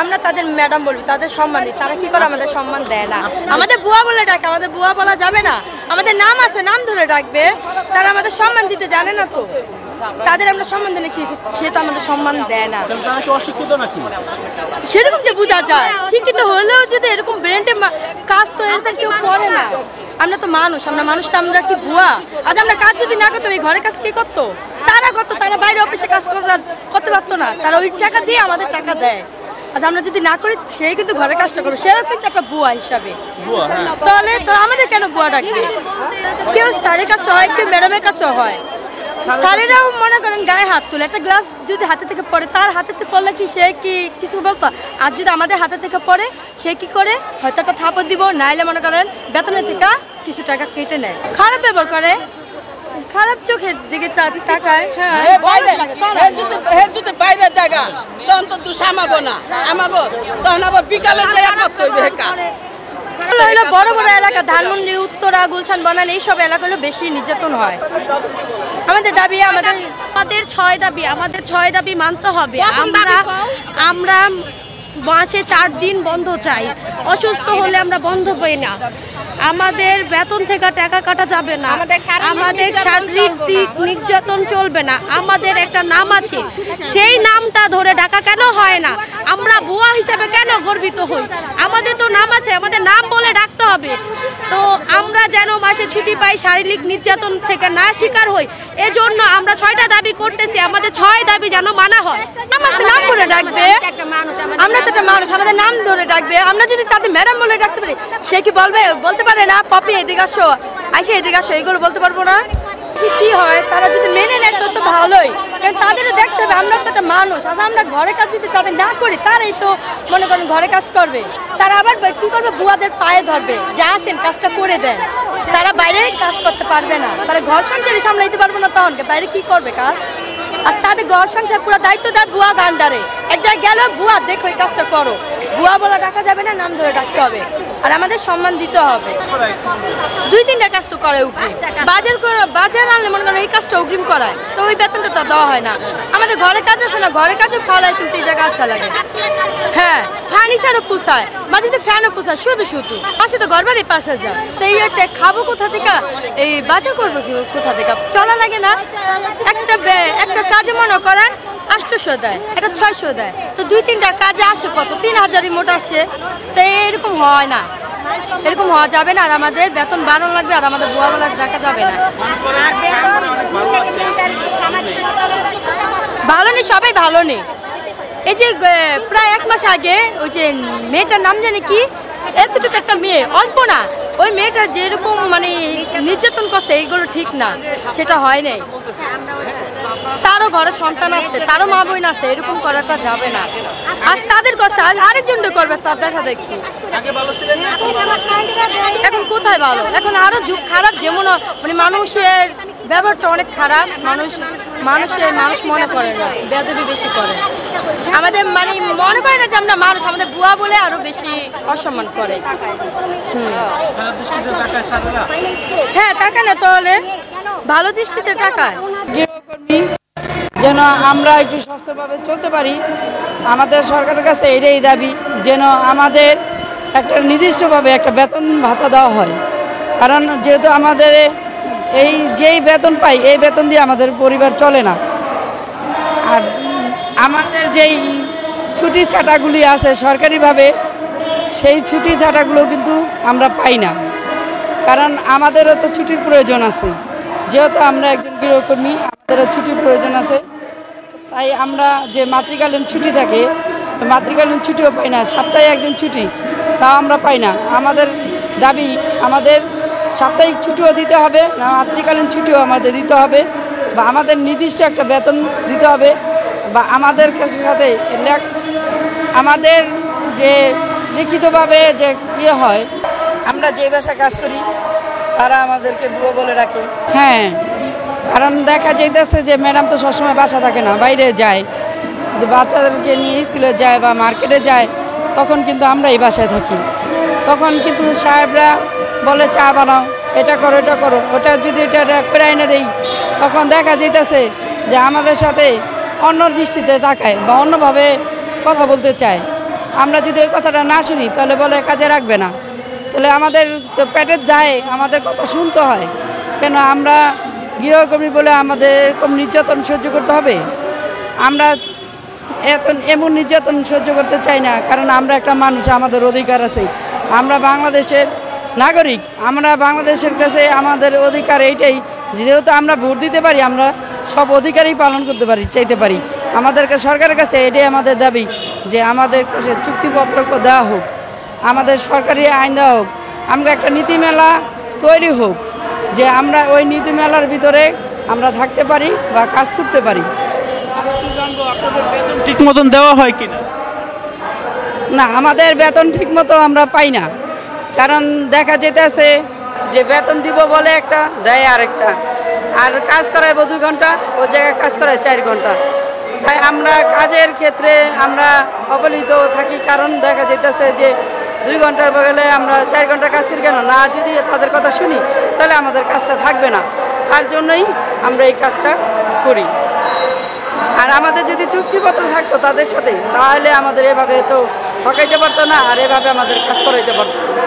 আমরা তাদের ম্যাডাম বলবো, তাদের সম্মান দিই, তারা কি করে আমাদের সম্মান দেয় না। আমাদের বুয়া বলে ডাকে, আমাদের বুয়া বলা যাবে না, আমাদের নাম আছে, নাম ধরে ডাকবে, তারা আমাদের সম্মান দিতে জানে না। তো তাদের আমরা সম্মান দিলে কি, সে তো আমাদের সম্মান দেয় না। সেরকম যে বোঝা যায়, শিক্ষিত হলেও যদি এরকম ব্রেন্ডে কাজ তো এরকম কেউ করে না। আমরা তো মানুষ, আমরা মানুষ, তো আমরা কি ভুয়া? আজ আমরা কাজ যদি না করতো, এই ঘরে কাজ কে করতো? তারা করতো, তারা বাইরে অফিসে কাজ করতে পারতো না, তারা ওই টাকা দিয়ে আমাদের টাকা দেয়। আজ আমরা যদি না করি, সেই কিন্তু ঘরে কাজটা করবো, সেও কিন্তু একটা বুয়া হিসাবে। তাহলে তো আমাদের কেন বুয়া ডাকবে? কেউ স্যারের কাছে হয়, কেউ ম্যাডামের কাছে হয়। স্যারেরাও মনে করেন গায়ে হাত তুলে, একটা গ্লাস যদি হাতে থেকে পড়ে, তার হাতে পড়লে কি সে কি কিছু বলতো? আর যদি আমাদের হাতে থেকে পড়ে, সে কি করে? হয়তো একটা থাপড় দিব, নাইলে মনে করেন বেতনের থেকে কিছু টাকা কেটে নেয়। খারাপ ব্যবহার করে, খারাপ চোখের দিকে তাকায়। বাইরের জায়গা তখন তো তুই সামাবো না, আমাবো তখন আবার বিকালে যাই করতে হইবে কাজ। হলো বড় বড় এলাকা, ধানমন্ডি, উত্তরা, গুলশান, বনানী, এইসব এলাকাগুলো বেশি নির্যাতন হয়। আমাদের দাবি, আমাদের 6 দাবি, আমাদের 6 দাবি মানতে হবে। আমরা মাসে 4 দিন বন্ধ চাই, অসুস্থ হলে আমরা বন্ধ পাই না। আমাদের বেতন থেকে টাকা কাটা যাবে না, আমাদের শারীরিক নির্যাতন চলবে না। আমাদের একটা নাম আছে, সেই নামটা ধরে ডাকা কেন হয় না? আমরা বুয়া হিসাবে কেন গর্বিত হই? আমাদের তো নাম আছে, আমাদের নাম বলে ডাকতে হবে। তো আমরা যেন মাসে ছুটি পাই, শারীরিক নির্যাতন থেকে না শিকার হই, এজন্য আমরা 6টা দাবি করতেছি। আমাদের 6 দাবি যেন মানা হয়। নাম ধরে ডাকবে, আমরা তো একটা মানুষ, আমাদের নাম ধরে ডাকবে। আমরা যদি তাদের ম্যাডাম বলে ডাকতে পারি, সে কি বলতে পারে না পপি এদিকে আসো, আইসে এদিকে আসো, এগুলো বলতে পারবো না? কি হয়, তারা যদি মেনে নেয় তো ভালোই, কারণ তাদেরও দেখতে হবে আমরা তো একটা মানুষ। আচ্ছা, আমরা ঘরে কাজ যদি তাদের না করি, তারাই তো মনে করেন ঘরে কাজ করবে। তারা আবার কি করবে? বুয়াদের পায়ে ধরবে, যা আসেন কাজটা করে দেন। তারা বাইরে কাজ করতে পারবে না, তারা ঘর সংসারই সামলাইতে পারবে না, তখন বাইরে কি করবে কাজ? আর তাদের ঘর সংসার পুরো দায়িত্ব দেয় বুয়া গান্ডারে। এক জায়গায় গেল, বুয়া দেখো এই কাজটা করো, বুয়া বলা ডাকা যাবে না, নাম ধরে ডাকতে হবে। আর আমাদের সম্মান দিতে হবে। 2-3টা কাজ তো করে অগ্রিম, বাজার আনলে মনে করেন এই কাজটা অগ্রিম করায়, তো ওই বেতনটা তো দেওয়া হয় না। আমাদের ঘরে কাজ আছে না, ঘরে কাজও খাওয়ায়, কিন্তু এই জায়গায় আসা লাগে। হ্যাঁ, ফার্নিচারও পুষায়, মাঝে ফ্যানও পুষায়, শুধু পাশে তো ঘর বাড়ি পাশে যায়। তো এই একটা খাবো কোথা থেকে, এই বাজার করবো কোথা থেকে? চলা লাগে না। একটা কাজে মনে করেন 800 দেয়, এটা 600 দেয়, তো 2-3টা কাজে আসে কত? 3000 মোট আসে। তো এরকম হয় না, এরকম হওয়া যাবে না। আর আমাদের বেতন বাড়ানো লাগবে, আর আমাদের বুয়া বলা ডাকা যাবে না। ভালো নেই, সবাই ভালো নেই। এই যে প্রায় 1 মাস আগে ওই যে মেয়েটার নাম জানি কি, এতটুকু একটা মেয়ে, অল্প না, ওই মেয়েটা যেরকম মানে নির্যাতন করছে, এইগুলো ঠিক না, সেটা হয় নাই। তারও ঘরে সন্তান আছে, তারও মা বোন আছে, এরকম করাটা যাবে না। আজ তাদের কথা আরেকজন করবে, তার দেখা দেখি। এখন কোথায় ভালো? এখন আরো যুগ খারাপ, যেমন মানে মানুষের ব্যবহারটা অনেক খারাপ। মানুষ মনে করে না, বেয়াদবি বেশি করে। আমাদের মানে মনে করে না যে আমরা মানুষ, আমাদের বুয়া বলে আরো বেশি অসম্মান করে। হ্যাঁ, টাকা না, তাহলে ভালো দৃষ্টিতে টাকায় যেন আমরা একটু সুস্থভাবে চলতে পারি। আমাদের সরকারের কাছে এটাই দাবি, যেন আমাদের একটা নির্দিষ্টভাবে একটা বেতন ভাতা দেওয়া হয়। কারণ যেহেতু আমাদের যেই বেতন পাই, এই বেতন দিয়ে আমাদের পরিবার চলে না। আর আমাদের যেই ছুটি ছাটাগুলি আছে সরকারিভাবে, সেই ছুটি ছাটাগুলো কিন্তু আমরা পাই না। কারণ আমাদেরও তো ছুটির প্রয়োজন আছে, যেহেতু আমরা একজন গৃহকর্মী, আমাদেরও ছুটির প্রয়োজন আছে। তাই আমরা যে মাতৃকালীন ছুটি থাকে, মাতৃকালীন ছুটিও পাই না, সপ্তাহে 1 দিন ছুটি, তাও আমরা পাই না। আমাদের দাবি, আমাদের সাপ্তাহিক ছুটিও দিতে হবে, মাতৃকালীন ছুটিও আমাদের দিতে হবে, বা আমাদের নির্দিষ্ট একটা বেতন দিতে হবে, বা আমাদের সাথে আমাদের যে লিখিতভাবে যে ইয়ে হয়, আমরা যে ভাষায় কাজ করি, তারা আমাদেরকে বুয়া বলে রাখে। হ্যাঁ, কারণ দেখা যাইতেছে যে ম্যাডাম তো সবসময় বাসা থাকে না, বাইরে যায়, যে বাচ্চাদেরকে নিয়ে স্কুলে যায় বা মার্কেটে যায়, তখন কিন্তু আমরা এই বাসায় থাকি। তখন কিন্তু সাহেবরা বলে চা বানাও, এটা করো, এটা করো, ওটা যদি এটা করে এনে দেই, তখন দেখা যাইতেছে যে আমাদের সাথে অন্য দৃষ্টিতে তাকায় বা অন্যভাবে কথা বলতে চায়। আমরা যদি ওই কথাটা না শুনি তাহলে বলে কাজে রাখবে না। তাহলে আমাদের তো পেটের দায়ে আমাদের কথা শুনতে হয় কেন? আমরা গৃহকর্মী বলে আমাদের এরকম নির্যাতন সহ্য করতে হবে? আমরা এমন নির্যাতন সহ্য করতে চাই না, কারণ আমরা একটা মানুষ, আমাদের অধিকার আছে। আমরা বাংলাদেশের নাগরিক, আমরা বাংলাদেশের কাছে আমাদের অধিকার এইটাই, যেহেতু আমরা ভোট দিতে পারি, আমরা সব অধিকারই পালন করতে পারি, চাইতে পারি। আমাদেরকে সরকারের কাছে এটাই আমাদের দাবি যে আমাদের কাছে চুক্তিপত্র দেওয়া হোক, আমাদের সরকারি আইন দেওয়া হোক, আমরা একটা নীতিমেলা তৈরি হোক যে আমরা ওই নীতিমেলার ভিতরে আমরা থাকতে পারি বা কাজ করতে পারি। আপনাদের বেতন ঠিক মতন দেওয়া হয় কিনা? না, আমাদের বেতন ঠিক মতো আমরা পাই না, কারণ দেখা যেতেছে যে বেতন দিব বলে একটা, দেয় আরেকটা, আর কাজ করাইব 2 ঘন্টা, ওই জায়গায় কাজ করায় 4 ঘন্টা। তাই আমরা কাজের ক্ষেত্রে আমরা অবহেলিত থাকি, কারণ দেখা যেতেছে যে 2 ঘন্টার বদলে আমরা 4 ঘন্টা কাজ করি। কেন না? যদি তাদের কথা শুনি তাহলে আমাদের কাজটা থাকবে না, তার জন্যই আমরা এই কাজটা করি। আর আমাদের যদি চুক্তিপত্র থাকতো তাদের সাথে, তাহলে আমাদের এভাবে তো ঠকাইতে পারতো না, আর এভাবে আমাদের কাজ করাইতে পারতো না।